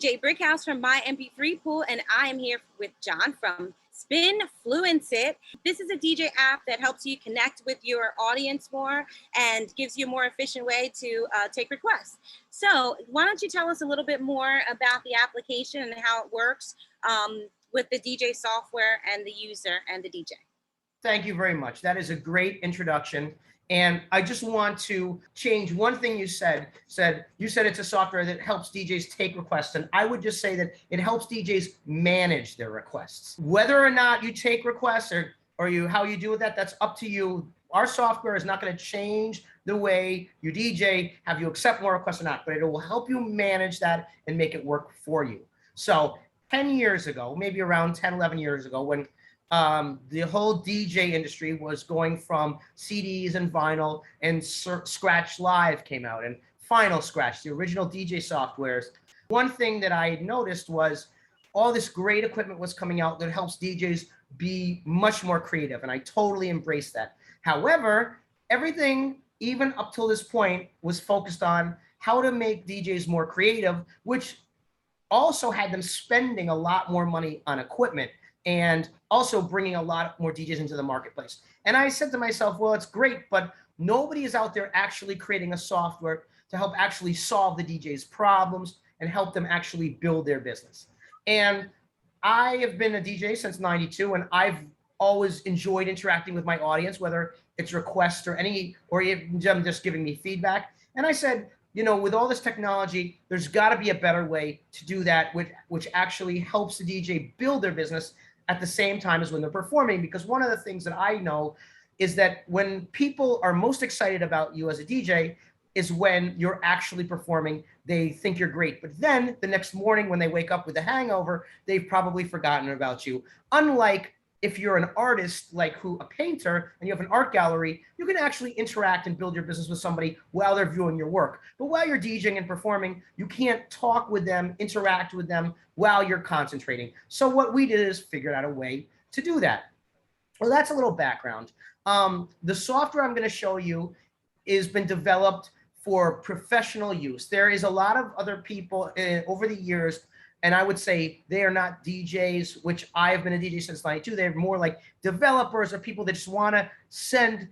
DJ Brickhouse from MyMP3Pool, and I am here with John from spINFLUENCEit. This is a DJ app that helps you connect with your audience more and gives you a more efficient way to take requests. So why don't you tell us a little bit more about the application and how it works with the DJ software and the user and the DJ? Thank you very much. That is a great introduction. And I just want to change one thing you said. You said it's a software that helps DJs take requests. And I would just say that it helps DJs manage their requests. Whether or not you take requests or how you do that, that's up to you. Our software is not going to change the way you DJ, have you accept more requests or not, but it will help you manage that and make it work for you. So 10 years ago, maybe around 10, 11 years ago, when the whole DJ industry was going from CDs and vinyl, and Scratch Live came out, and Final Scratch, the original DJ softwares. One thing that I noticed was all this great equipment was coming out that helps DJs be much more creative, and I totally embraced that. However, everything, even up till this point, was focused on how to make DJs more creative, which also had them spending a lot more money on equipment and also bringing a lot more DJs into the marketplace. And I said to myself, well, it's great, but nobody is out there actually creating a software to help actually solve the DJ's problems and help them actually build their business. And I have been a DJ since '92, and I've always enjoyed interacting with my audience, whether it's requests or even them just giving me feedback. And I said, you know, with all this technology, there's got to be a better way to do that, which actually helps the DJ build their business at the same time as when they're performing. Because one of the things that I know is that when people are most excited about you as a DJ is when you're actually performing. They think you're great, but then the next morning when they wake up with a hangover, they've probably forgotten about you. Unlike if you're an artist, like a painter, and you have an art gallery, you can actually interact and build your business with somebody while they're viewing your work. But while you're DJing and performing, you can't talk with them, interact with them while you're concentrating. So what we did is figured out a way to do that. Well, that's a little background. The software I'm going to show you has been developed for professional use. There is a lot of other people over the years, and I would say they are not DJs, which I've been a DJ since '92. They're more like developers or people that just want to send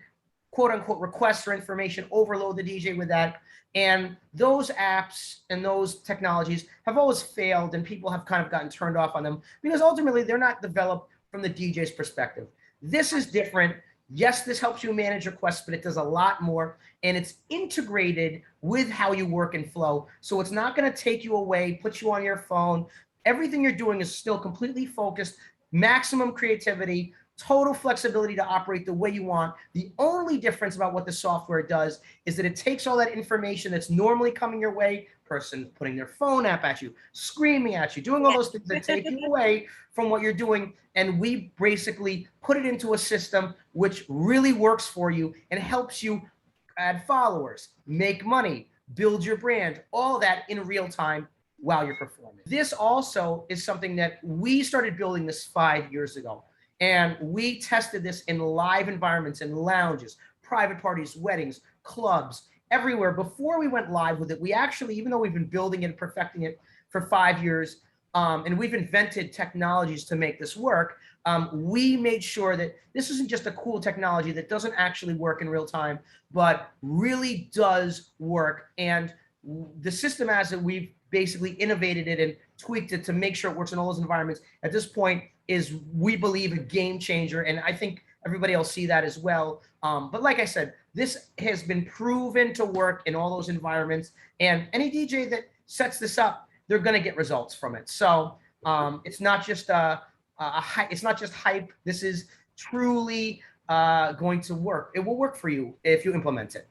quote unquote requests or information, overload the DJ with that. And those apps and those technologies have always failed, and people have kind of gotten turned off on them because ultimately they're not developed from the DJ's perspective. This is different. Yes, this helps you manage requests, but it does a lot more, and it's integrated with how you work and flow. So it's not going to take you away, put you on your phone. Everything you're doing is still completely focused, maximum creativity, total flexibility to operate the way you want. The only difference about what the software does is that it takes all that information that's normally coming your way, person putting their phone app at you, screaming at you, doing all those things that take you away from what you're doing, and we basically put it into a system which really works for you and helps you add followers, make money, build your brand, all that in real time while you're performing. This also is something that we started building this 5 years ago. And we tested this in live environments, in lounges, private parties, weddings, clubs, everywhere. Before we went live with it, we actually, even though we've been building it and perfecting it for 5 years, and we've invented technologies to make this work, we made sure that this isn't just a cool technology that doesn't actually work in real time, but really does work. And the system as it, we've basically innovated it and tweaked it to make sure it works in all those environments. At this point is, we believe, a game changer. And I think everybody will see that as well. But like I said, this has been proven to work in all those environments. And any DJ that sets this up, they're going to get results from it. So it's not just it's not just hype. This is truly going to work. It will work for you if you implement it.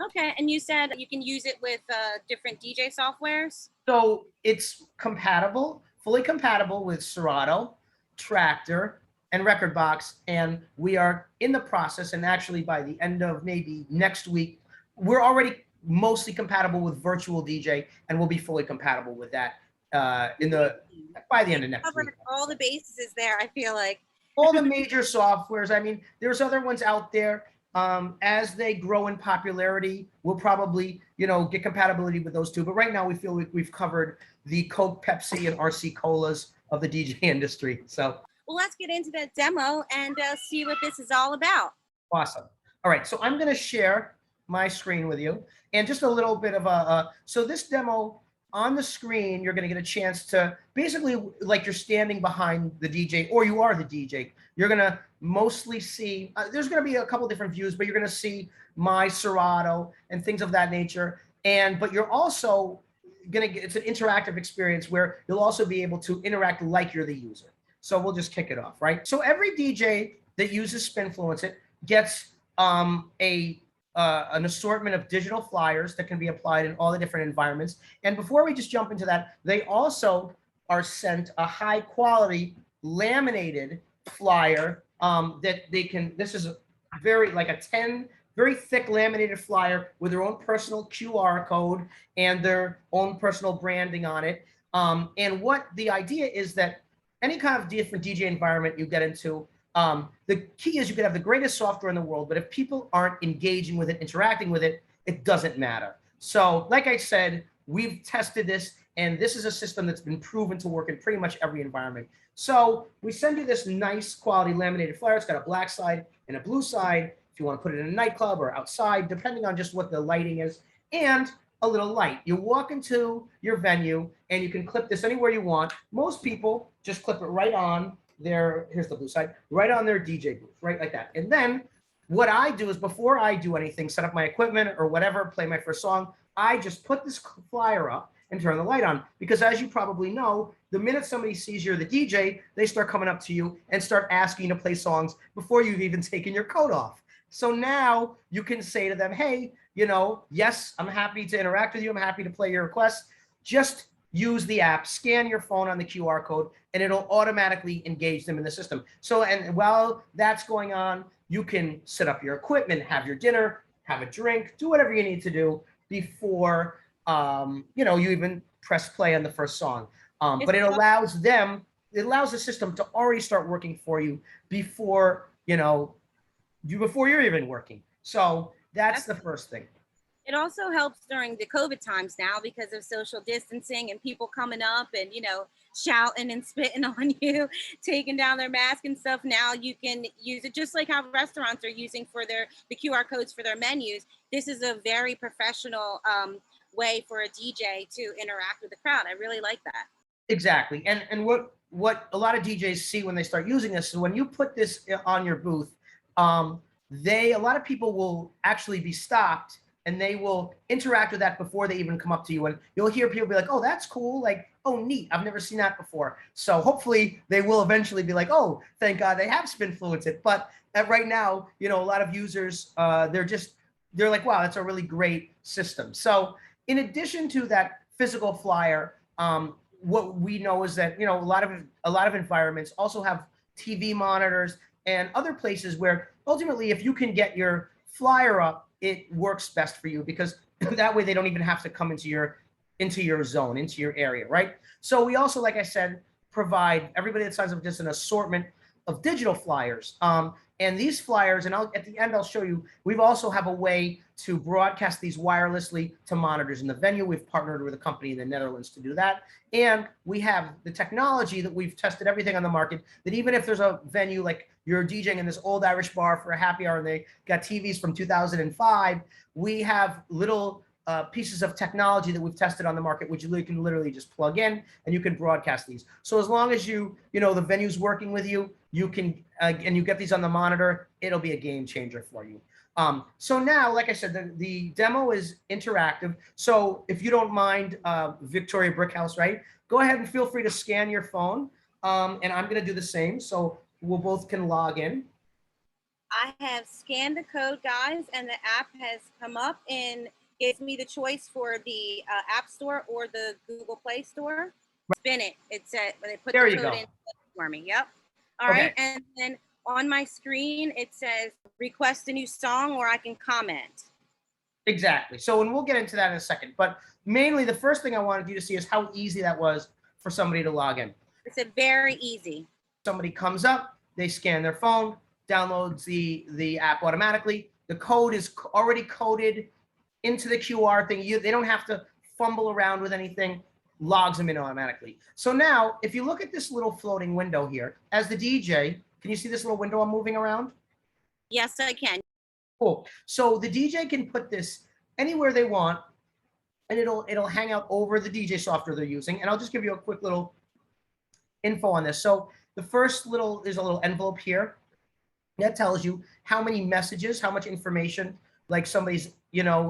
Okay, and you said you can use it with different DJ softwares? So it's compatible, fully compatible with Serato, Tractor, and Rekordbox, and we are in the process, and actually by the end of maybe next week, we're already mostly compatible with Virtual DJ, and we'll be fully compatible with that by the end of next week. Covered all the bases there, I feel like. All the major softwares. I mean, there's other ones out there. As they grow in popularity, we'll probably, get compatibility with those two. But right now we feel we've covered the Coke, Pepsi, and RC Colas of the DJ industry. So, well, let's get into that demo and see what this is all about. Awesome. All right, so I'm going to share my screen with you, and just a little bit of so this demo on the screen, you're going to get a chance to basically, like, you're standing behind the DJ, or you are the DJ. You're going to mostly see, there's going to be a couple different views, but you're going to see my Serato and things of that nature. But you're also going to get, it's an interactive experience where you'll also be able to interact like you're the user. So we'll just kick it off, right? So every DJ that uses spINFLUENCEit gets an assortment of digital flyers that can be applied in all the different environments. And before we just jump into that, they also are sent a high quality laminated flyer that they can, this is very thick laminated flyer with their own personal QR code and their own personal branding on it. And what the idea is that any kind of different DJ environment you get into, the key is you can have the greatest software in the world, but if people aren't engaging with it, interacting with it, it doesn't matter. So like I said, we've tested this, and this is a system that's been proven to work in pretty much every environment. So we send you this nice quality laminated flyer. It's got a black side and a blue side if you want to put it in a nightclub or outside, depending on just what the lighting is, and a little light. You walk into your venue and you can clip this anywhere you want. Most people just clip it right on their, here's the blue side, right on their DJ booth, right like that. And then what I do is, before I do anything, set up my equipment or whatever, play my first song, I just put this flyer up and turn the light on. Because as you probably know, the minute somebody sees you're the DJ, they start coming up to you and start asking you to play songs before you've even taken your coat off. So now you can say to them, hey, yes, I'm happy to interact with you. I'm happy to play your requests. Just use the app, scan your phone on the QR code, and it'll automatically engage them in the system. So, and while that's going on, you can set up your equipment, have your dinner, have a drink, do whatever you need to do before, you even press play on the first song. But it allows the system to already start working for you before, before you're even working. So that's the first thing. It also helps during the COVID times now because of social distancing and people coming up and, shouting and spitting on you, taking down their mask and stuff. Now you can use it just like how restaurants are using for the QR codes for their menus. This is a very professional way for a DJ to interact with the crowd. I really like that. Exactly. And what a lot of DJs see when they start using this is, when you put this on your booth, a lot of people will actually be stopped and they will interact with that before they even come up to you. And you'll hear people be like, oh, that's cool. Like, oh, neat. I've never seen that before. So hopefully they will eventually be like, oh, thank God they have spINFLUENCEit. But right now, a lot of users, they're like, wow, that's a really great system. So in addition to that physical flyer, what we know is that, a lot of environments also have TV monitors and other places where ultimately, if you can get your flyer up, it works best for you, because that way they don't even have to come into your zone, into your area, right? So we also, like I said, provide everybody that signs up just an assortment of digital flyers. And these flyers, and at the end I'll show you, we also have a way to broadcast these wirelessly to monitors in the venue. We've partnered with a company in the Netherlands to do that. And we have the technology that we've tested everything on the market, that even if there's a venue like you're DJing in this old Irish bar for a happy hour and they got TVs from 2005, we have little pieces of technology that we've tested on the market, which you can literally just plug in and you can broadcast these. So as long as the venue's working with you, you can, and you get these on the monitor, it'll be a game changer for you. So now, like I said, the demo is interactive. So if you don't mind, Victoria Brickhouse, right? Go ahead and feel free to scan your phone. And I'm going to do the same. So we'll both can log in. I have scanned the code, guys, and the app has come up and gives me the choice for the App Store or the Google Play Store. Spin it. It said when they put there the code in for me. Yep. All right. And then on my screen, it says request a new song, or I can comment. Exactly. So, and we'll get into that in a second. But mainly, the first thing I wanted you to see is how easy that was for somebody to log in. It's very easy. Somebody comes up, they scan their phone, downloads the app automatically. The code is already coded into the QR thing. They don't have to fumble around with anything, logs them in automatically. So now, if you look at this little floating window here, as the DJ, can you see this little window I'm moving around? Yes, I can. Cool. So the DJ can put this anywhere they want, and it'll hang out over the DJ software they're using. And I'll just give you a quick little info on this. So the first there's a little envelope here that tells you how many messages, how much information, like somebody's,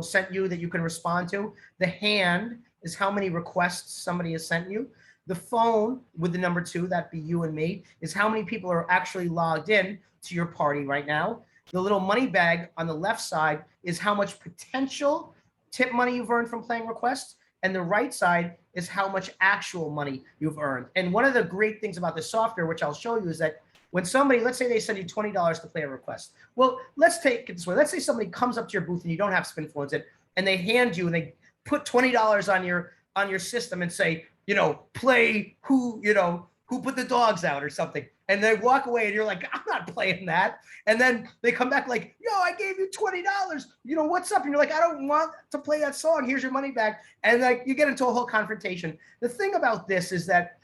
sent you that you can respond to. The hand is how many requests somebody has sent you. The phone with the number 2, that'd be you and me, is how many people are actually logged in to your party right now. The little money bag on the left side is how much potential tip money you've earned from playing requests. And the right side is how much actual money you've earned. And one of the great things about this software, which I'll show you, is that when somebody, let's say they send you $20 to play a request. Well, let's take it this way. Let's say somebody comes up to your booth and you don't have SpINFLUENCEit, and they hand you and they put $20 on your system and say, play who put the dogs out or something. And they walk away and you're like, I'm not playing that. And then they come back like, yo, I gave you $20. What's up? And you're like, I don't want to play that song. Here's your money back. And like you get into a whole confrontation. The thing about this is that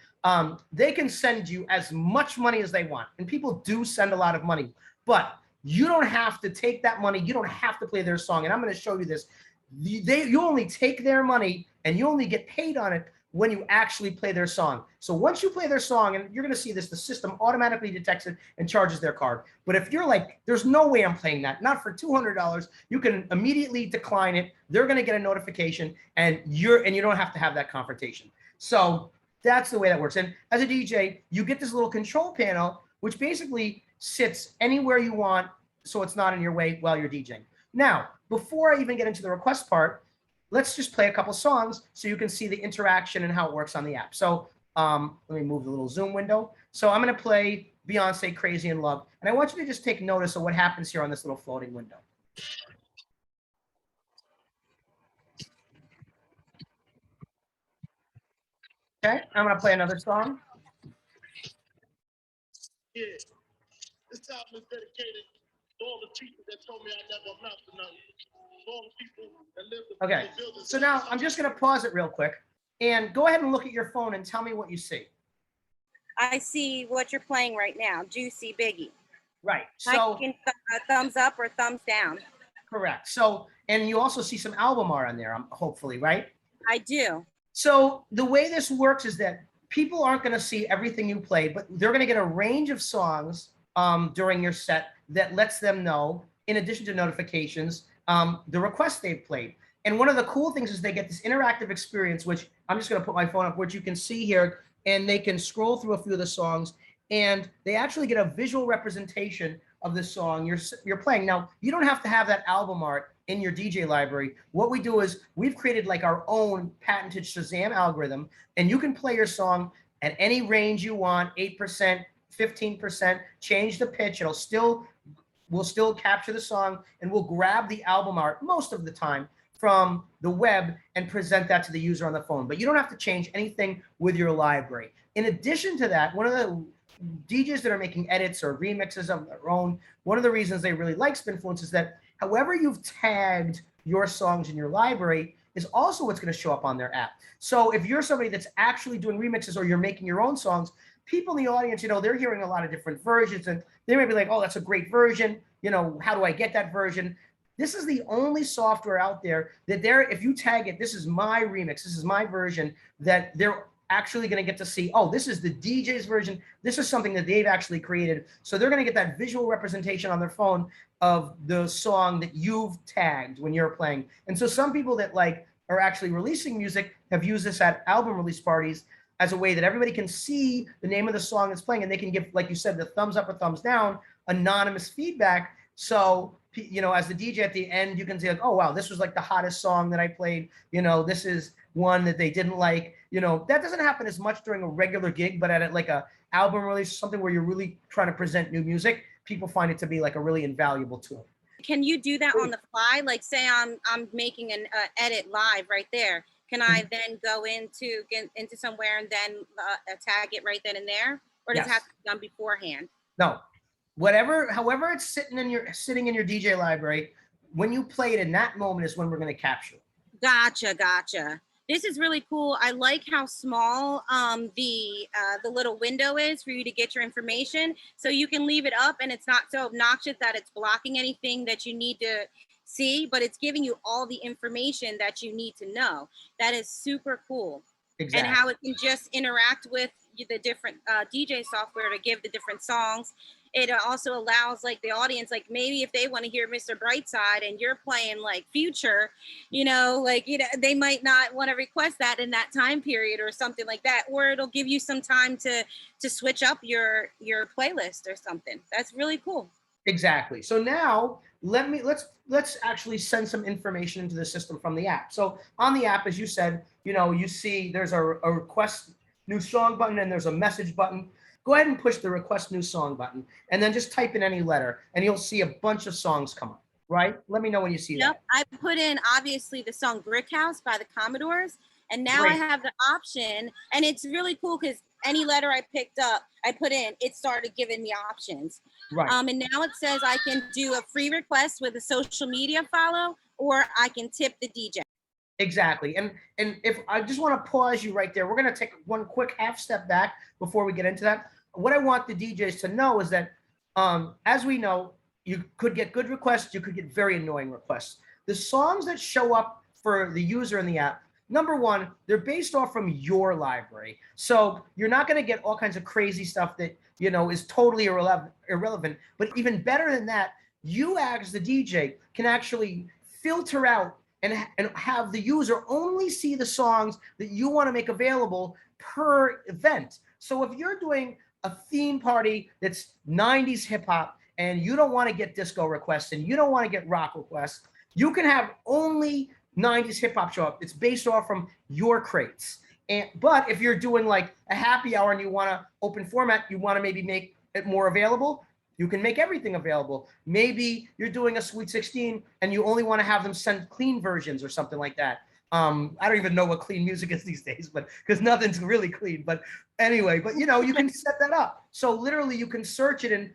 they can send you as much money as they want. And people do send a lot of money, but you don't have to take that money. You don't have to play their song. And I'm going to show you this. You only take their money and you only get paid on it when you actually play their song. So once you play their song, and you're going to see this, the system automatically detects it and charges their card. But if you're like, there's no way I'm playing that, not for $200, you can immediately decline it. They're going to get a notification, and you don't have to have that confrontation. So that's the way that works. And as a DJ, you get this little control panel, which basically sits anywhere you want, so it's not in your way while you're DJing. Now, before I even get into the request part, let's just play a couple songs so you can see the interaction and how it works on the app. So let me move the little Zoom window. So I'm going to play Beyonce, Crazy in Love. And I want you to just take notice of what happens here on this little floating window. Okay, I'm going to play another song. Yeah, this album is dedicated to all the teachers that told me I never amount to nothing. All the people that live the Okay, so now I'm just going to pause it real quick and go ahead and look at your phone and tell me what you see. I see what you're playing right now, Juicy Biggie. Right. So I can thumbs up or thumbs down. Correct. So, and you also see some album art on there, hopefully, right? I do. So the way this works is that people aren't going to see everything you play, but they're going to get a range of songs during your set that lets them know, in addition to notifications, the requests they've played. And one of the cool things is they get this interactive experience, which I'm just going to put my phone up, which you can see here, and they can scroll through a few of the songs, and they actually get a visual representation of the song you're playing. Now, you don't have to have that album art in your DJ library. What we do is we've created like our own patented Shazam algorithm, and you can play your song at any range you want, 8%, 15%, change the pitch. We'll still capture the song, and we'll grab the album art most of the time from the web and present that to the user on the phone. But you don't have to change anything with your library. In addition to that, one of the DJs that are making edits or remixes of their own, one of the reasons they really like SpINFLUENCE is that however you've tagged your songs in your library is also what's going to show up on their app. So if you're somebody that's actually doing remixes or you're making your own songs, people in the audience, they're hearing a lot of different versions, and they may be like, oh, that's a great version. How do I get that version? This is the only software out there that if you tag it, this is my remix, this is my version, that they're actually going to get to see, oh, this is the DJ's version. This is something that they've actually created. So they're going to get that visual representation on their phone of the song that you've tagged when you're playing. And so some people that are actually releasing music have used this at album release parties as a way that everybody can see the name of the song that's playing, and they can give, like you said, the thumbs up or thumbs down, anonymous feedback. So, as the DJ at the end, you can say like, oh, wow, this was like the hottest song that I played. This is one that they didn't like. That doesn't happen as much during a regular gig, but at like a album release, something where you're really trying to present new music, people find it to be like a really invaluable tool. Can you do that on the fly? Like say I'm making an edit live right there. Can I then go into somewhere and then tag it right then and there? Or does it have to be done beforehand? No. however it's sitting in your DJ library, when you play it in that moment is when we're going to capture it. Gotcha. This is really cool. I like how small the little window is for you to get your information. So you can leave it up and it's not so obnoxious that it's blocking anything that you need to see, but it's giving you all the information that you need to know. That is super cool. Exactly. And how it can just interact with the different DJ software to give the different songs. It also allows like the audience, like maybe if they want to hear Mr. Brightside and you're playing like Future, they might not want to request that in that time period or something like that, or it'll give you some time to switch up your playlist or something. That's really cool. Exactly. So now let's actually send some information into the system from the app. So on the app, as you said, you see there's a request new song button and there's a message button. Go ahead and push the request new song button and then just type in any letter and you'll see a bunch of songs come up, right? Let me know when you see that. I put in obviously the song Brickhouse by the Commodores, and now I have the option, and it's really cool because any letter I picked up, I put in, it started giving me options. Right. And now it says I can do a free request with a social media follow, or I can tip the DJ. Exactly. And if I just want to pause you right there, we're going to take one quick half step back before we get into that. What I want the DJs to know is that, as we know, you could get good requests, you could get very annoying requests. The songs that show up for the user in the app, number one, they're based off from your library. So you're not going to get all kinds of crazy stuff that, is totally irrelevant. But even better than that, you as the DJ can actually filter out and have the user only see the songs that you want to make available per event. So if you're doing a theme party that's 90s hip hop and you don't want to get disco requests and you don't want to get rock requests, you can have only 90s hip hop show up. It's based off from your crates. But if you're doing like a happy hour and you want to open format, you want to maybe make it more available, you can make everything available. Maybe you're doing a Sweet 16 and you only want to have them send clean versions or something like that. I don't even know what clean music is these days, but because nothing's really clean. But anyway, you can set that up. So literally you can search it and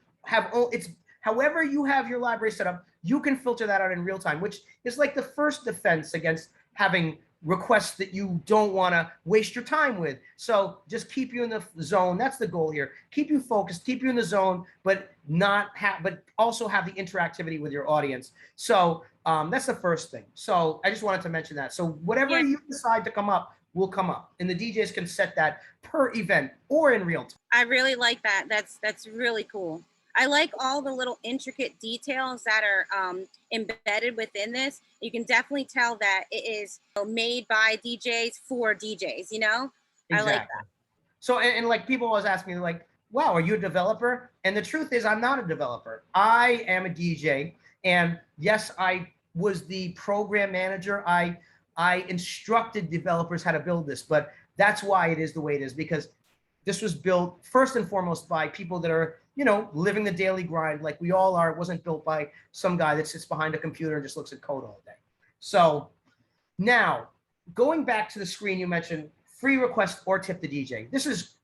it's however you have your library set up, you can filter that out in real time, which is like the first defense against having requests that you don't want to waste your time with. So just keep you in the zone. That's the goal here. Keep you focused, keep you in the zone, but also have the interactivity with your audience. So that's the first thing. So I just wanted to mention that. So whatever you decide to come up will come up, and the DJs can set that per event or in real time. I really like that. That's really cool. I like all the little intricate details that are embedded within this. You can definitely tell that it is made by DJs for DJs, Exactly. I like that. So, and like people always ask me like, wow, are you a developer? And the truth is I'm not a developer. I am a DJ. And yes, I was the program manager. I instructed developers how to build this, but that's why it is the way it is, because this was built first and foremost by people that are, living the daily grind like we all are. It wasn't built by some guy that sits behind a computer and just looks at code all day. So now going back to the screen, you mentioned free request or tip the DJ. This is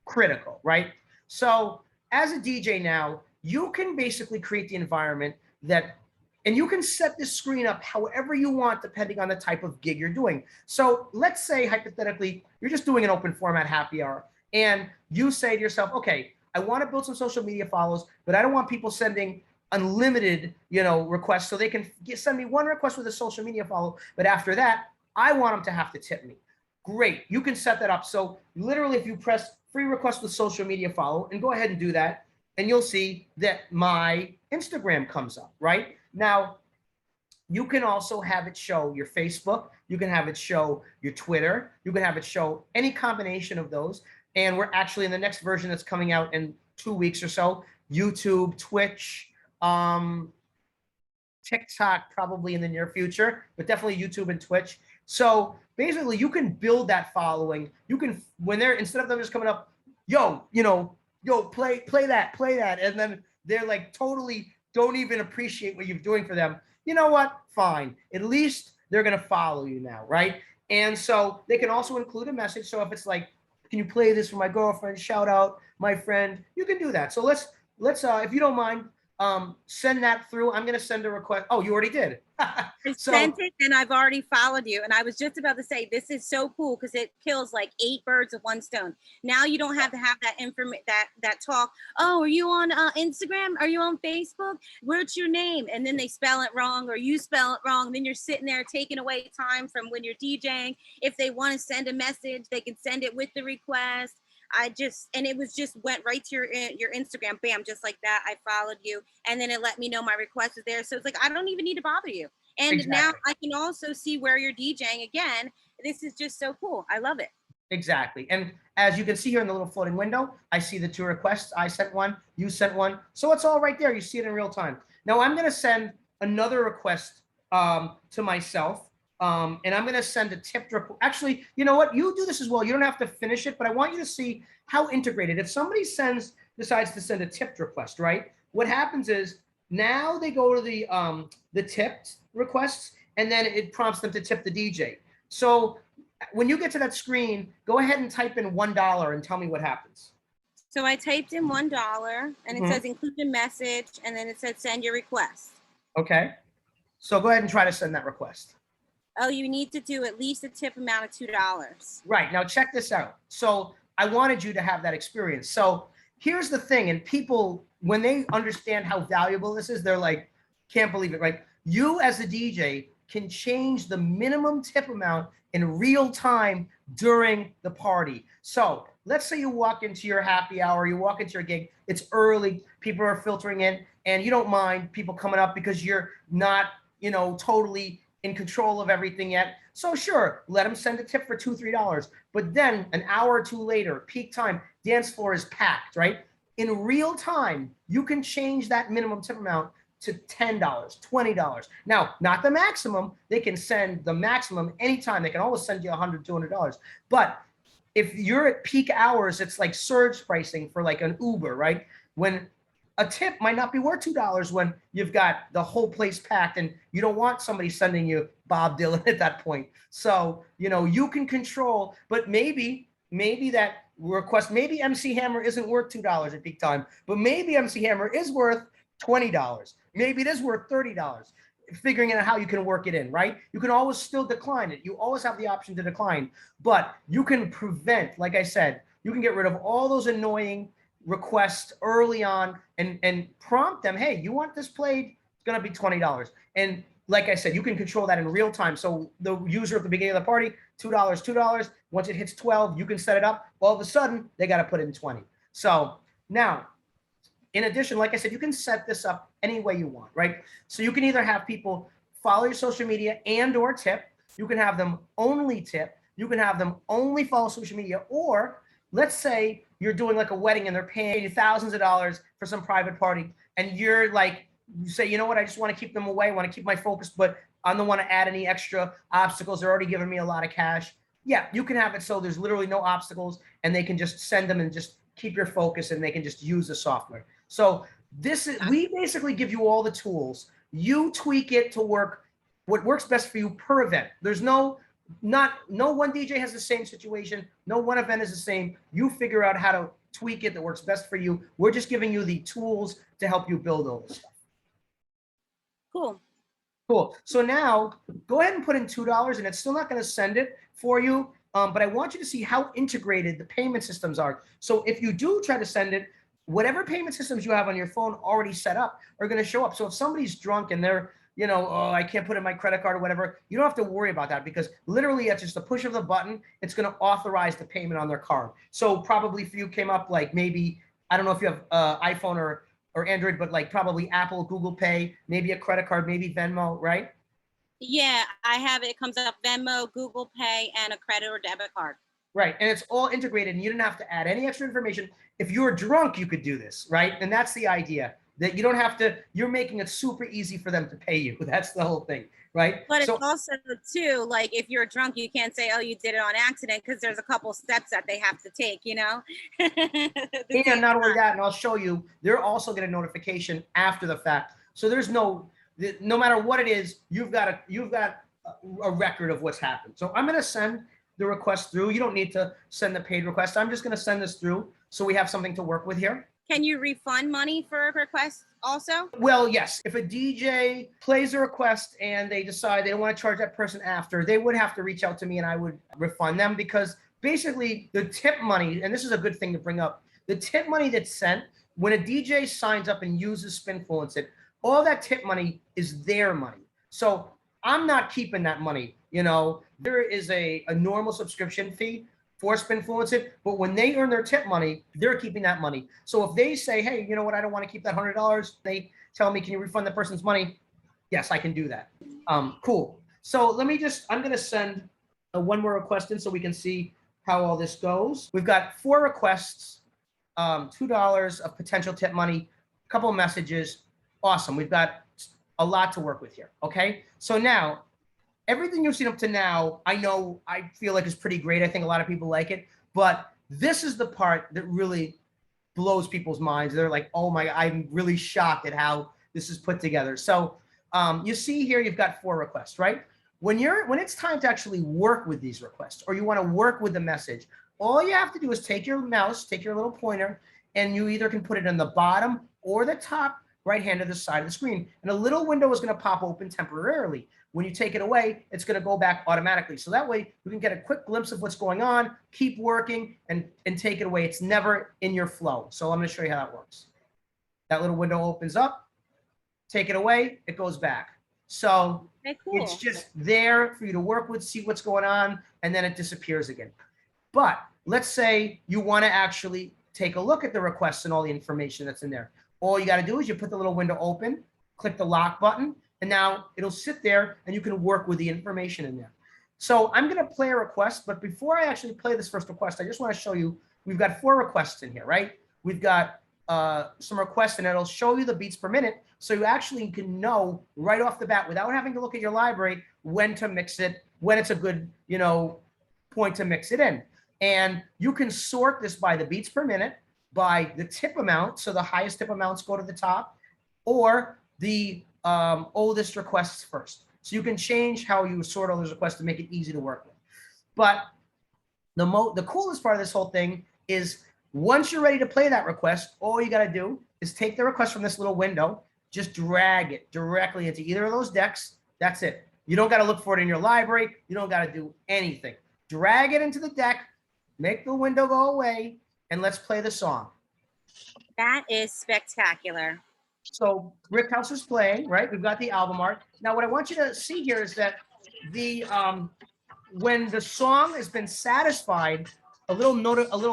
critical, right? So as a DJ now, you can basically create the environment and you can set this screen up however you want, depending on the type of gig you're doing. So let's say hypothetically, you're just doing an open format happy hour and you say to yourself, okay, I want to build some social media follows, but I don't want people sending unlimited, requests. So they can send me one request with a social media follow, but after that, I want them to have to tip me. Great, you can set that up. So literally, if you press free request with social media follow and go ahead and do that, and you'll see that my Instagram comes up, right? Now, you can also have it show your Facebook. You can have it show your Twitter. You can have it show any combination of those. And we're actually in the next version that's coming out in 2 weeks or so, YouTube, Twitch, TikTok probably in the near future, but definitely YouTube and Twitch. So basically you can build that following. You can, when they're, instead of them just coming up, yo, play that. And then they're like totally don't even appreciate what you're doing for them. You know what? Fine. At least they're going to follow you now, right? And so they can also include a message. So if it's like, can you play this for my girlfriend? Shout out my friend. You can do that. So let's let's, if you don't mind, send that through. I'm going to send a request. Oh, you already did. I So, sent it and I've already followed you. And I was just about to say, this is so cool because it kills like 8 birds with one stone. Now you don't have to have that that talk. Oh, are you on Instagram? Are you on Facebook? What's your name? And then they spell it wrong or you spell it wrong. Then you're sitting there taking away time from when you're DJing. If they want to send a message, they can send it with the request. And it was just went right to your Instagram, bam, just like that. I followed you, and then it let me know my request is there. So it's like I don't even need to bother you. And exactly. now I can also see where you're DJing again. This is just so cool. I love it. Exactly. And as you can see here in the little floating window, I see the 2 requests. I sent one, you sent one. So it's all right there. You see it in real time. Now I'm going to send another request to myself. And I'm going to send a tipped request. Actually, you know what? You do this as well. You don't have to finish it, but I want you to see how integrated. If somebody decides to send a tipped request, right? What happens is now they go to the tipped requests, and then it prompts them to tip the DJ. So when you get to that screen, go ahead and type in $1 and tell me what happens. So I typed in $1 and it says include a message, and then it said send your request. Okay. So go ahead and try to send that request. Oh, you need to do at least a tip amount of $2. Right. Now check this out. So I wanted you to have that experience. So here's the thing. And people, when they understand how valuable this is, they're like, can't believe it, right? You as a DJ can change the minimum tip amount in real time during the party. So let's say you walk into your happy hour, you walk into your gig, it's early, people are filtering in, and you don't mind people coming up because you're not, totally in control of everything yet. So sure, let them send a tip for $2, $3. But then an hour or two later, peak time, dance floor is packed, right? In real time, you can change that minimum tip amount to $10, $20. Now, not the maximum. They can send the maximum anytime. They can always send you $100, $200. But if you're at peak hours, it's like surge pricing for like an Uber, right? When a tip might not be worth $2 when you've got the whole place packed and you don't want somebody sending you Bob Dylan at that point. So, you can control, but maybe that request, maybe MC Hammer isn't worth $2 at peak time, but maybe MC Hammer is worth $20. Maybe it is worth $30. Figuring out how you can work it in, right? You can always still decline it. You always have the option to decline, but you can prevent, like I said, you can get rid of all those annoying requests early on and prompt them, hey, you want this played? It's going to be $20. And like I said, you can control that in real time. So the user at the beginning of the party, $2. Once it hits 12, you can set it up. All of a sudden, they got to put in 20. So now, in addition, like I said, you can set this up any way you want, right? So you can either have people follow your social media and or tip. You can have them only tip. You can have them only follow social media. Or let's say you're doing like a wedding and they're paying you thousands of dollars for some private party. And you're like, you say, you know what? I just want to keep them away. I want to keep my focus, but I don't want to add any extra obstacles. They're already giving me a lot of cash. Yeah, you can have it so there's literally no obstacles and they can just send them and just keep your focus and they can just use the software. So we basically give you all the tools. You tweak it to work what works best for you per event. There's no one DJ has the same situation. No one event is the same. You figure out how to tweak it that works best for you. We're just giving you the tools to help you build all this stuff. Cool. So now go ahead and put in $2 and it's still not going to send it for you. But I want you to see how integrated the payment systems are. So if you do try to send it, whatever payment systems you have on your phone already set up are going to show up. So if somebody's drunk and they're, oh, I can't put in my credit card or whatever, you don't have to worry about that because literally at just a push of the button, it's going to authorize the payment on their card. So probably for you came up like maybe, I don't know if you have iPhone or Android, but like probably Apple, Google Pay, maybe a credit card, maybe Venmo, right? Yeah, I have it. It comes up Venmo, Google Pay, and a credit or debit card. Right. And it's all integrated and you didn't have to add any extra information. If you were drunk, you could do this, right? And that's the idea, that you don't have to, you're making it super easy for them to pay you. That's the whole thing, right? But it's also too, like if you're drunk, you can't say, oh, you did it on accident because there's a couple steps that they have to take, And not only that, and I'll show you, they're also get a notification after the fact. So there's no matter what it is, you've got a record of what's happened. So I'm going to send the request through. You don't need to send the paid request. I'm just going to send this through so we have something to work with here. Can you refund money for a request also? Well, yes. If a DJ plays a request and they decide they don't want to charge that person after, they would have to reach out to me and I would refund them, because basically the tip money, and this is a good thing to bring up, the tip money that's sent when a DJ signs up and uses spINFLUENCEit, all that tip money is their money. So I'm not keeping that money. You know, there is a normal subscription fee for spINFLUENCEit, but when they earn their tip money, they're keeping that money. So if they say, hey, you know what, I don't want to keep that $100, they tell me, can you refund the person's money? Yes, I can do that. Cool. So let me I'm going to send one more request in so we can see how all this goes. We've got 4 requests, $2 of potential tip money, a couple of messages. Awesome. We've got a lot to work with here. Okay. So now, everything you've seen up to now, I feel like is pretty great. I think a lot of people like it, but this is the part that really blows people's minds. They're like, oh my, I'm really shocked at how this is put together. So you see here, you've got 4 requests, right? When it's time to actually work with these requests, or you want to work with the message, all you have to do is take your mouse, take your little pointer, and you either can put it in the bottom or the top right hand of the side of the screen. And a little window is going to pop open temporarily. When you take it away, it's going to go back automatically. So that way you can get a quick glimpse of what's going on, keep working, and take it away. It's never in your flow. So I'm going to show you how that works. That little window opens up, take it away, it goes back. So cool. It's just there for you to work with, see what's going on, and then it disappears again. But let's say you want to actually take a look at the requests and all the information that's in there. All you got to do is you put the little window open, click the lock button, and now it'll sit there and you can work with the information in there. So I'm going to play a request, but before I actually play this first request, I just want to show you, we've got 4 requests in here, right? We've got some requests, and it'll show you the beats per minute. So you actually can know right off the bat, without having to look at your library, when to mix it, when it's a good, point to mix it in. And you can sort this by the beats per minute, by the tip amount. So the highest tip amounts go to the top, or the oldest requests first. So you can change how you sort all those requests to make it easy to work with. But the coolest part of this whole thing is, once you're ready to play that request, all you got to do is take the request from this little window, just drag it directly into either of those decks. That's it. You don't got to look for it in your library. You don't got to do anything. Drag it into the deck, make the window go away, and let's play the song. That is spectacular. So Brickhouse is playing, right? We've got the album art. Now, what I want you to see here is that when the song has been satisfied, a little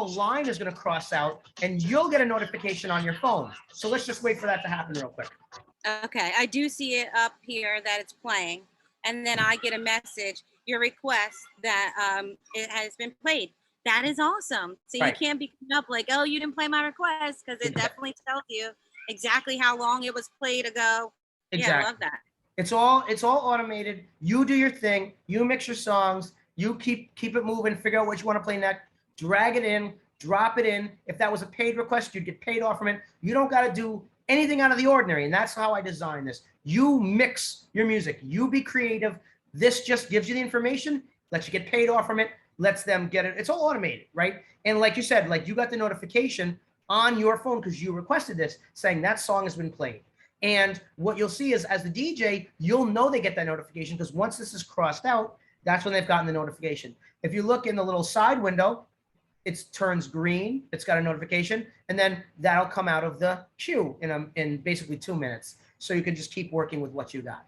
line is going to cross out, and you'll get a notification on your phone. So let's just wait for that to happen real quick. Okay, I do see it up here that it's playing, and then I get a message, your request that it has been played. That is awesome. So Right. You can't be coming up like, oh, you didn't play my request, because it definitely tells you exactly how long it was played ago. Exactly. Yeah, I love that. It's all automated. You do your thing. You mix your songs. You keep it moving. Figure out what you want to play next. Drag it in. Drop it in. If that was a paid request, you'd get paid off from it. You don't got to do anything out of the ordinary, and that's how I designed this. You mix your music. You be creative. This just gives you the information, lets you get paid off from it, lets them get it. It's all automated, right? And like you said, like you got the notification on your phone because you requested this, saying that song has been played. And what you'll see is, as the DJ, you'll know they get that notification, because once this is crossed out, that's when they've gotten the notification. If you look in the little side window, it turns green. It's got a notification, and then that'll come out of the queue in basically 2 minutes. So you can just keep working with what you got.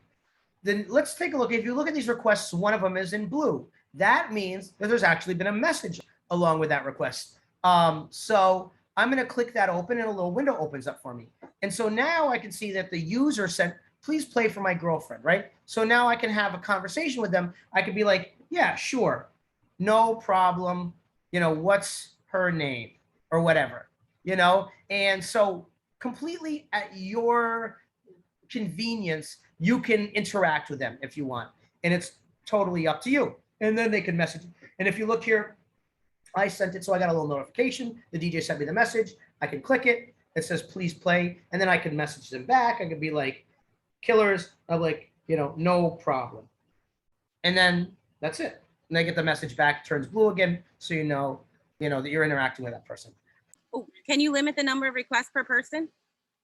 Then let's take a look. If you look at these requests, one of them is in blue. That means that there's actually been a message along with that request. So I'm going to click that open, and a little window opens up for me. And so now I can see that the user sent, please play for my girlfriend, right? So now I can have a conversation with them. I could be like, yeah, sure, no problem. What's her name or whatever, And so completely at your convenience, you can interact with them if you want. And it's totally up to you. And then they can message. And if you look here, I sent it, so I got a little notification. The DJ sent me the message. I can click it. It says, please play. And then I can message them back. I could be like, Killers. I'm like, no problem. And then that's it. And they get the message back, turns blue again, so you know that you're interacting with that person. Oh, can you limit the number of requests per person?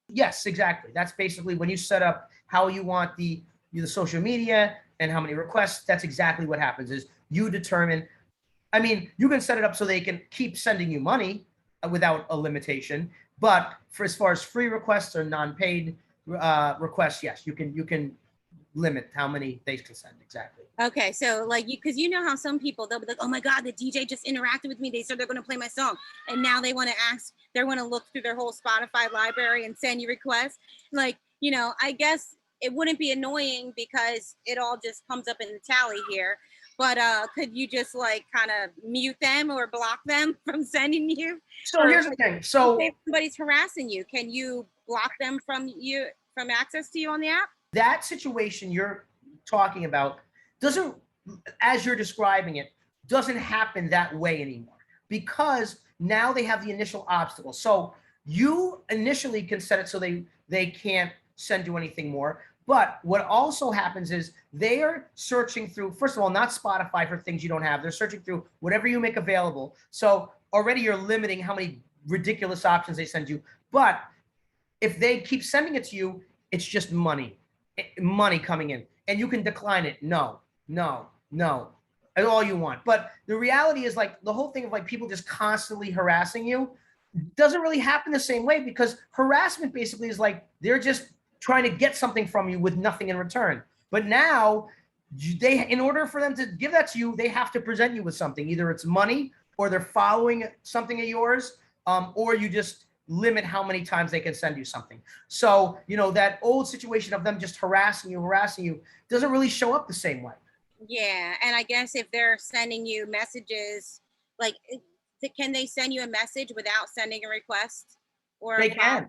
Yes, exactly. That's basically when you set up how you want the social media and how many requests. That's exactly what happens is you determine. I mean, you can set it up so they can keep sending you money without a limitation. But for as far as free requests or non-paid requests, yes, you can limit how many they can send. Exactly. Okay, so like because you know how some people they'll be like, oh my God, the DJ just interacted with me. They said they're going to play my song, and now they want to ask, they want to look through their whole Spotify library and send you requests. Like, you know, I guess it wouldn't be annoying because it all just comes up in the tally here. But could you just like kind of mute them or block them from sending you? So Or, here's the like, thing. So if somebody's harassing you, can you block them from access to you on the app? that situation you're talking about doesn't, as you're describing it, doesn't happen that way anymore because now they have the initial obstacle. So you initially can set it so they can't send you anything more. But what also happens is they are searching through, first of all, not Spotify for things you don't have. They're searching through whatever you make available. So already you're limiting how many ridiculous options they send you. But if they keep sending it to you, it's just money coming in, and you can decline it. No, and all you want. But the reality is, like, the whole thing of like people just constantly harassing you doesn't really happen the same way, because harassment basically is like they're just trying to get something from you with nothing in return. But now in order for them to give that to you, they have to present you with something. Either it's money, or they're following something of yours, or you just limit how many times they can send you something. So, you know, that old situation of them just harassing you doesn't really show up the same way. Yeah, and I guess if they're sending you messages, like, can they send you a message without sending a request? Or They can,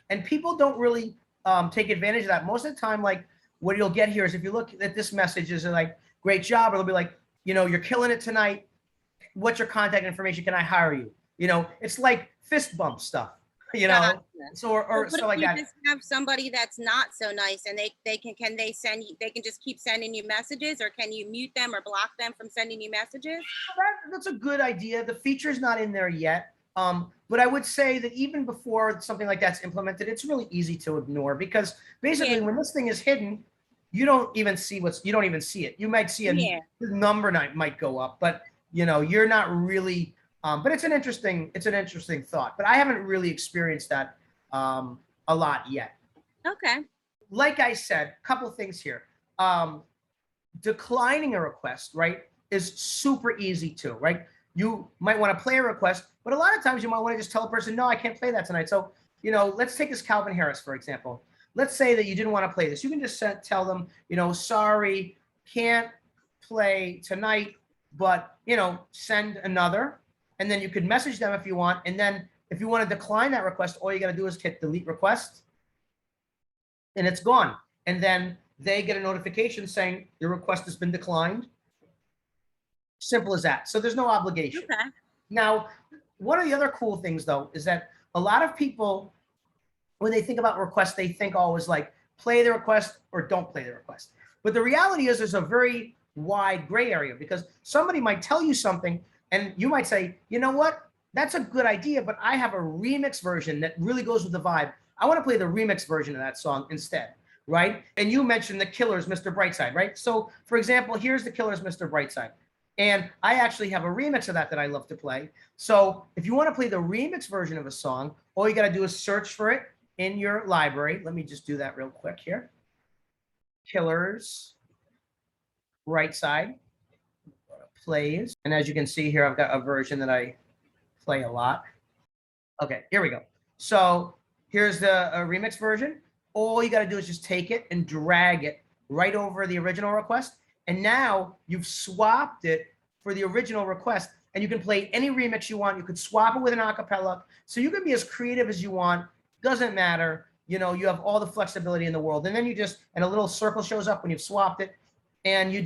and people don't really take advantage of that. Most of the time, like, what you'll get here is if you look at this message, is like, great job, or they'll be like, you know, you're killing it tonight. What's your contact information? Can I hire you? You know, it's like fist bump stuff, you know. Gotcha. So or stuff like that. Just have somebody that's not so nice, and they can just keep sending you messages, or can you mute them or block them from sending you messages? That's a good idea. The feature's not in there yet. But I would say that even before something like that's implemented, it's really easy to ignore, because basically when this thing is hidden, you don't even see it. You might see a number might go up, but you know, you're not really, but it's an interesting thought, but I haven't really experienced that a lot yet. Okay. Like I said, a couple of things here. Declining a request, right, is super easy too, right? You might want to play a request, but a lot of times you might want to just tell a person, no, I can't play that tonight. So, you know, let's take this Calvin Harris, for example. Let's say that you didn't want to play this. You can just tell them, you know, sorry, can't play tonight, but, you know, send another. And then you could message them if you want. And then if you want to decline that request, all you got to do is hit delete request, and it's gone. And then they get a notification saying your request has been declined. Simple as that. So there's no obligation. Okay. Now, one of the other cool things, though, is that a lot of people, when they think about requests, they think always like play the request or don't play the request. But the reality is there's a very wide gray area, because somebody might tell you something and you might say, you know what, that's a good idea, but I have a remix version that really goes with the vibe. I want to play the remix version of that song instead, right? And you mentioned the Killers, Mr. Brightside, right? So, for example, here's the Killers, Mr. Brightside. And I actually have a remix of that I love to play. So if you want to play the remix version of a song, all you got to do is search for it in your library. Let me just do that real quick here. Killers, Brightside, plays. And as you can see here, I've got a version that I play a lot. Okay, here we go. So here's the remix version. All you got to do is just take it and drag it right over the original request. And now you've swapped it for the original request, and you can play any remix you want. You could swap it with an acapella. So you can be as creative as you want. Doesn't matter. You know, you have all the flexibility in the world. And then and a little circle shows up when you've swapped it, and you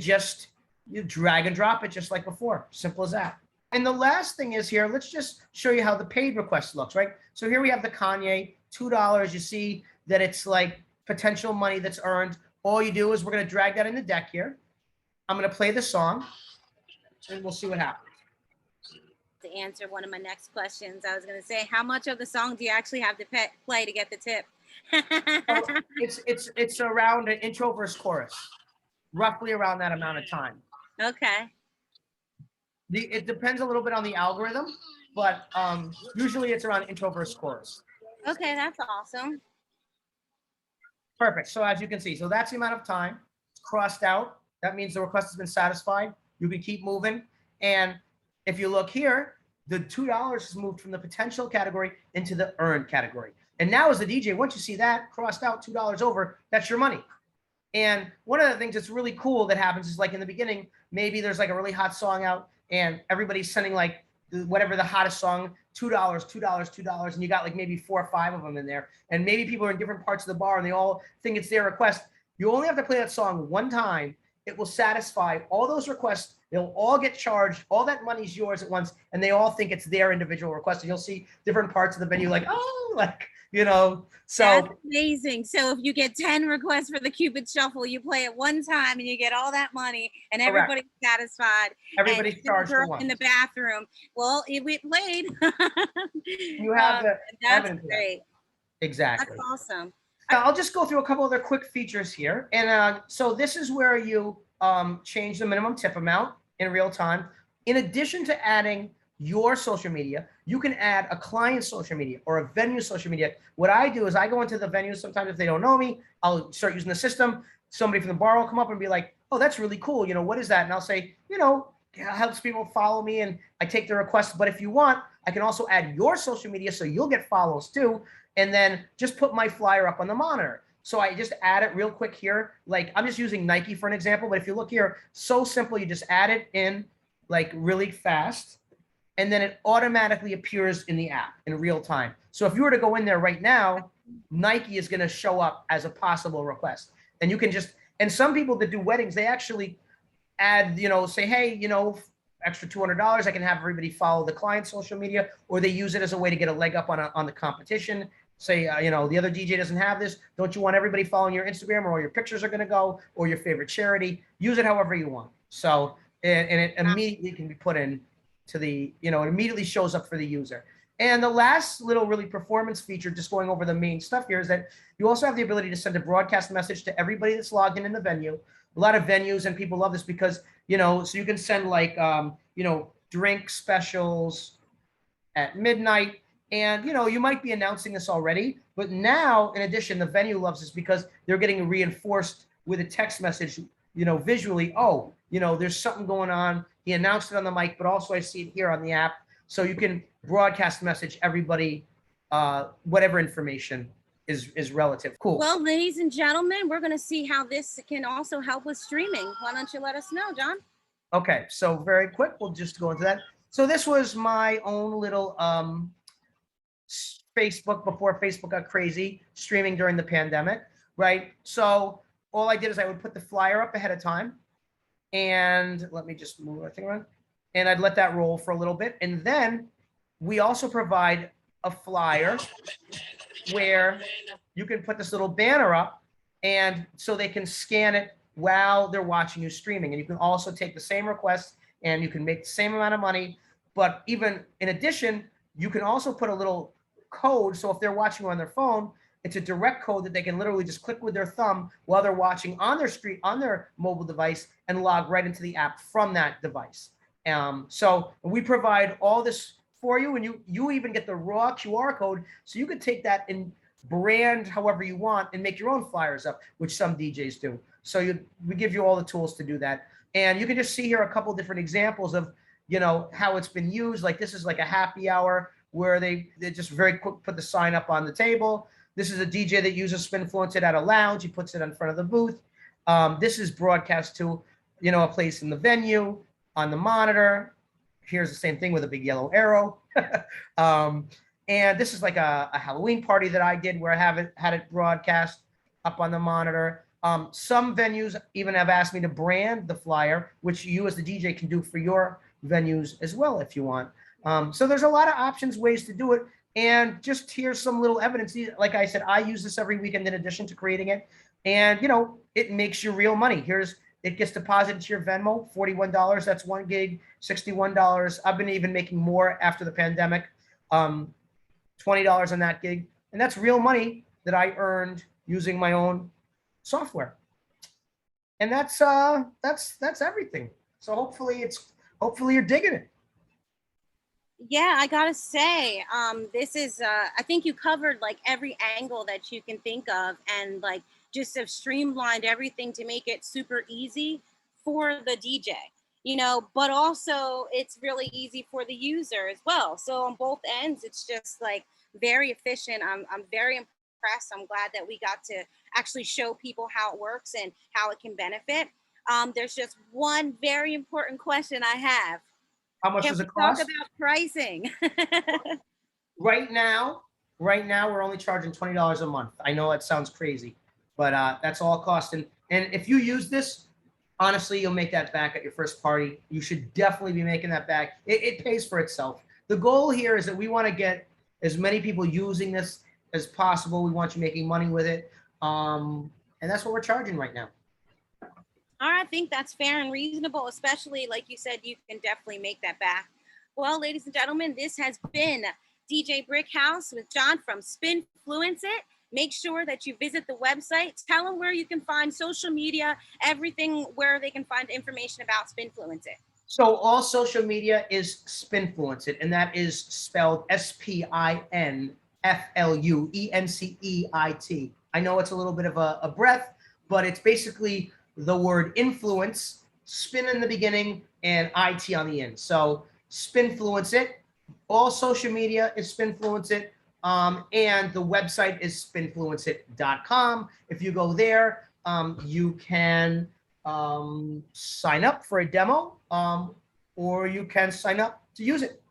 drag and drop it just like before. Simple as that. And the last thing is here, let's just show you how the paid request looks, right? So here we have the Kanye, $2. You see that it's like potential money that's earned. All you do is we're going to drag that in the deck here. I'm going to play the song, and we'll see what happens. To answer one of my next questions, I was going to say, how much of the song do you actually have to play to get the tip? So it's around an intro verse chorus, roughly around that amount of time. Okay. It depends a little bit on the algorithm, but usually it's around intro verse chorus. Okay, that's awesome. Perfect. So as you can see, so that's the amount of time. It's crossed out. That means the request has been satisfied. You can keep moving. And if you look here, the $2 has moved from the potential category into the earned category. And now as a DJ, once you see that crossed out $2 over, that's your money. And one of the things that's really cool that happens is, like, in the beginning, maybe there's like a really hot song out and everybody's sending like whatever the hottest song, $2, $2, $2, and you got like maybe 4 or 5 of them in there. And maybe people are in different parts of the bar and they all think it's their request. You only have to play that song one time. It will satisfy all those requests. They'll all get charged. All that money's yours at once, and they all think it's their individual request. And you'll see different parts of the venue like, oh, like, you know, so that's amazing. So if you get 10 requests for the Cupid Shuffle, you play it one time and you get all that money and everybody's satisfied. Everybody's charged for once. In the bathroom. Well, it played. You have the that's evidence. great. Exactly. That's awesome. I'll just go through a couple other quick features here. And so this is where you change the minimum tip amount in real time. In addition to adding your social media, you can add a client's social media or a venue social media. What I do is I go into the venue. Sometimes if they don't know me, I'll start using the system. Somebody from the bar will come up and be like, oh, that's really cool. You know, what is that? And I'll say, you know, it helps people follow me, and I take the requests. But if you want, I can also add your social media so you'll get follows too. And then just put my flyer up on the monitor. So I just add it real quick here. Like, I'm just using Nike for an example, but if you look here, so simple, you just add it in like really fast, and then it automatically appears in the app in real time. So if you were to go in there right now, Nike is gonna show up as a possible request. And you can just, and some people that do weddings, they actually add, you know, say, hey, you know, extra $200, I can have everybody follow the client's social media, or they use it as a way to get a leg up on the competition. Say, you know, the other DJ doesn't have this. Don't you want everybody following your Instagram, or all your pictures are going to go, or your favorite charity? Use it however you want. So, and it immediately can be put in to the, you know, it immediately shows up for the user. And the last little really performance feature, just going over the main stuff here, is that you also have the ability to send a broadcast message to everybody that's logged in the venue. A lot of venues and people love this because, you know, so you can send like, you know, drink specials at midnight. And, you know, you might be announcing this already, but now, in addition, the venue loves this because they're getting reinforced with a text message, you know, visually. Oh, you know, there's something going on. He announced it on the mic, but also I see it here on the app. So you can broadcast message everybody, whatever information is relative. Cool. Well, ladies and gentlemen, we're going to see how this can also help with streaming. Why don't you let us know, John? Okay, so very quick, we'll just go into that. So this was my own little Facebook before Facebook got crazy, streaming during the pandemic, right? So all I did is I would put the flyer up ahead of time, and let me just move my thing around, and I'd let that roll for a little bit. And then we also provide a flyer where you can put this little banner up, and so they can scan it while they're watching you streaming. And you can also take the same request and you can make the same amount of money. But even in addition, you can also put a little code. So if they're watching on their phone, it's a direct code that they can literally just click with their thumb while they're watching on their screen, on their mobile device, and log right into the app from that device. So we provide all this for you, and you even get the raw QR code, so you could take that and brand however you want and make your own flyers up, which some DJs do. So we give you all the tools to do that. And you can just see here a couple different examples of, you know, how it's been used. Like this is like a happy hour where they just very quick put the sign up on the table. This is a DJ that uses spINFLUENCEit at a lounge. He puts it in front of the booth. This is broadcast to, you know, a place in the venue on the monitor. Here's the same thing with a big yellow arrow. And this is like a Halloween party that I did where I had it broadcast up on the monitor. Some venues even have asked me to brand the flyer, which you as the DJ can do for your venues as well if you want. So there's a lot of options, ways to do it. And just here's some little evidence. Like I said, I use this every weekend in addition to creating it. And, you know, it makes you real money. Here's It gets deposited to your Venmo, $41. That's 1 gig, $61. I've been even making more after the pandemic, $20 on that gig. And that's real money that I earned using my own software. And that's everything. So hopefully you're digging it. Yeah, I gotta say, this is, I think you covered like every angle that you can think of, and like just have streamlined everything to make it super easy for the DJ, but also it's really easy for the user as well. So on both ends, it's just like very efficient. I'm very impressed. I'm glad that we got to actually show people how it works and how it can benefit. There's just one very important question I have. How much Can does we it cost? talk about pricing? Right now, we're only charging $20 a month. I know that sounds crazy, but that's all it costs. And if you use this, honestly, you'll make that back at your first party. You should definitely be making that back. It pays for itself. The goal here is that we want to get as many people using this as possible. We want you making money with it. And that's what we're charging right now. I think that's fair and reasonable, especially like you said, you can definitely make that back. Well, ladies and gentlemen, this has been DJ Brickhouse with John from spINFLUENCEit. Make sure that you visit the website. Tell them where you can find social media, everything where they can find information about spINFLUENCEit. So all social media is spINFLUENCEit, and that is spelled SPINFLUENCEIT. I know it's a little bit of a breath, but it's basically the word influence, spin in the beginning, and IT on the end. So spINFLUENCEit. All social media is spINFLUENCEit, and the website is spINFLUENCEit.com. If you go there, you can sign up for a demo, or you can sign up to use it.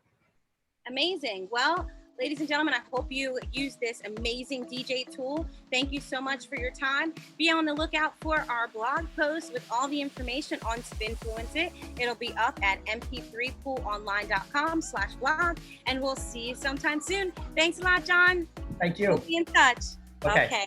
Amazing. Well, ladies and gentlemen, I hope you use this amazing DJ tool. Thank you so much for your time. Be on the lookout for our blog post with all the information on spINFLUENCEit. It'll be up at mp3poolonline.com/blog, and we'll see you sometime soon. Thanks a lot, John. Thank you. We'll be in touch. Okay. Okay.